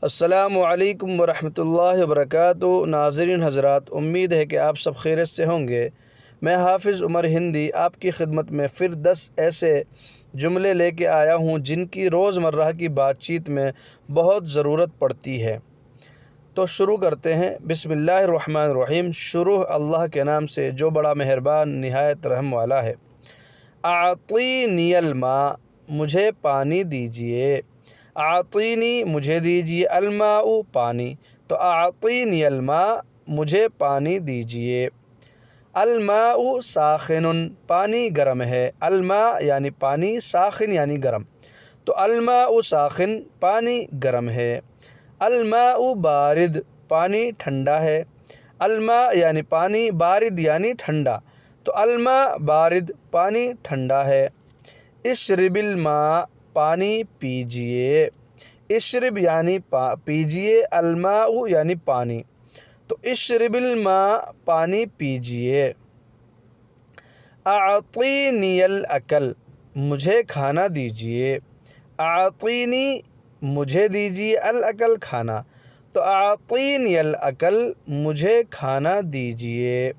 السلام علیکم ورحمۃ اللہ وبرکاتہ۔ ناظرین حضرات، امید ہے کہ آپ سب خیریت سے ہوں گے۔ میں حافظ عمر ہندی آپ کی خدمت میں پھر 10 ایسے جملے لے کے آیا ہوں جن کی روزمرہ کی بات چیت میں بہت ضرورت پڑتی ہے۔ تو شروع کرتے ہیں۔ بسم اللہ الرحمن الرحیم۔ شروع اللہ کے نام سے جو بڑا مہربان نہایت رحم والا ہے۔ اعطینی الماء، مجھے پانی دیجیے۔ اعطینی، مجھے دیجیے، الماء، پانی، تو اعطینی الماء، مجھے پانی دیجیے۔ الماء ساخن، پانی گرم ہے۔ الماء یعنی پانی، ساخن یعنی گرم، تو الماء ساخن، پانی گرم ہے۔ الماء بارد، پانی ٹھنڈا ہے۔ الماء یعنی پانی، بارد یعنی ٹھنڈا، تو الماء بارد، پانی ٹھنڈا ہے۔ اشرب الماء، پانی پیجیے۔ اشرب یعنی پیجیے، الماء یعنی پانی، تو اشرب الماء، پانی پیجیے۔ اعطینی الاکل، مجھے کھانا دیجیے۔ اعطینی، مجھے دیجیے، الاکل کھانا، تو اعطینی الاکل، مجھے کھانا دیجیے۔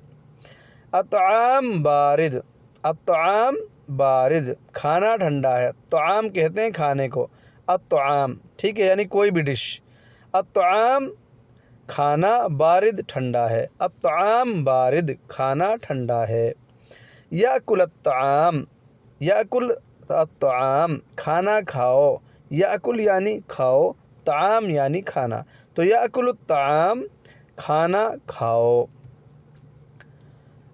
الطعام بارد، الطعام بارد، کھانا ٹھنڈا ہے۔ طعام کہتے ہیں کھانے کو، الطعام، ٹھیک ہے، یعنی کوئی بھی ڈش۔ الطعام کھانا، بارد ٹھنڈا ہے۔ الطعام بارد، کھانا ٹھنڈا ہے۔ یاکل الطعام، یاکل الطعام، کھانا کھاؤ۔ یاکل یعنی کھاؤ، طعام یعنی کھانا، تو یاکل الطعام، کھانا کھاؤ۔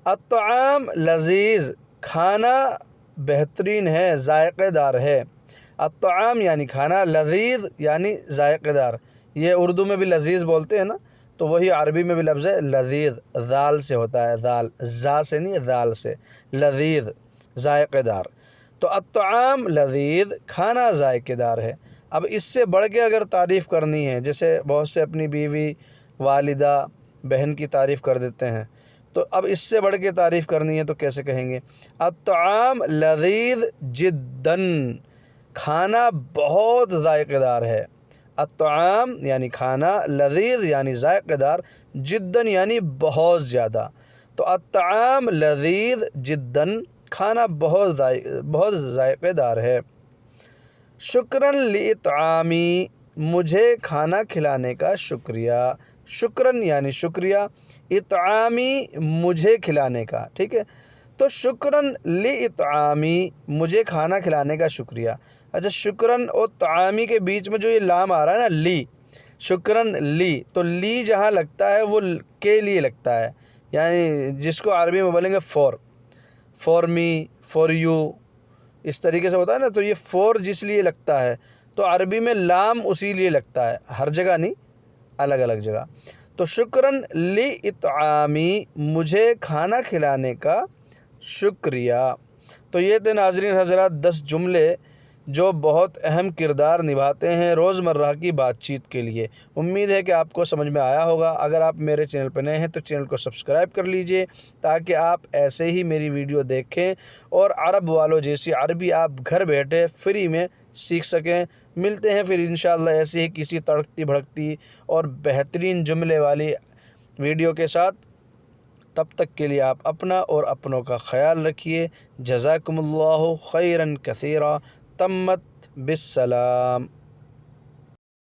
الطعام لذیذ، کھانا بہترین ہے، ذائقہ دار ہے۔ الطعام یعنی کھانا، لذیذ یعنی ذائقہ دار، یہ اردو میں بھی لذیذ بولتے ہیں نا، تو وہی عربی میں بھی لفظ ہے لذیذ، ذال سے ہوتا ہے، ذال، زا سے نہیں، ذال سے، لذیذ، ذائقہ دار، تو الطعام لذیذ، کھانا ذائقہ دار ہے۔ اب اس سے بڑھ کے اگر تعریف کرنی ہے، جیسے بہت سے اپنی بیوی، والدہ، بہن کی تعریف کر دیتے ہیں، تو اب اس سے بڑھ کے تعریف کرنی ہے تو کیسے کہیں گے؟ الطعام لذیذ جداً، کھانا بہت ذائقہ دار ہے۔ الطعام یعنی کھانا، لذیذ یعنی ذائقہ دار، جداً یعنی بہت زیادہ، تو الطعام لذیذ جداً، کھانا بہت ذائقہ دار ہے۔ شکراً لاطعامی، مجھے کھانا کھلانے کا شکریہ۔ شکراً یعنی شکریہ، اطعامی مجھے کھلانے کا، ٹھیک ہے، تو شکراً لاطعامی، مجھے کھانا کھلانے کا شکریہ۔ اچھا، شکراً اور طعامی کے بیچ میں جو یہ لام آ رہا ہے نا، لی، شکراً لی، تو لی جہاں لگتا ہے وہ کے لیے لگتا ہے، یعنی جس کو عربی میں بولیں گے فور می، فور یو، اس طریقے سے ہوتا ہے نا، تو یہ فور جس لیے لگتا ہے تو عربی میں لام اسی لیے لگتا ہے، ہر جگہ نہیں، الگ الگ جگہ، تو شکراً لاطعامی، مجھے کھانا کھلانے کا شکریہ۔ تو یہ تھے ناظرین حضرات 10 جملے جو بہت اہم کردار نبھاتے ہیں روزمرہ کی بات چیت کے لیے۔ امید ہے کہ آپ کو سمجھ میں آیا ہوگا۔ اگر آپ میرے چینل پہ نئے ہیں تو چینل کو سبسکرائب کر لیجئے تاکہ آپ ایسے ہی میری ویڈیو دیکھیں اور عرب والوں جیسی عربی آپ گھر بیٹھے فری میں سیکھ سکیں۔ ملتے ہیں پھر انشاءاللہ ایسے ہی کسی تڑکتی بھڑکتی اور بہترین جملے والی ویڈیو کے ساتھ۔ تب تک کے لیے آپ اپنا اور اپنوں کا خیال رکھیے۔ جزاکم اللہ خیراً کثیرا۔ تمت بالسلام۔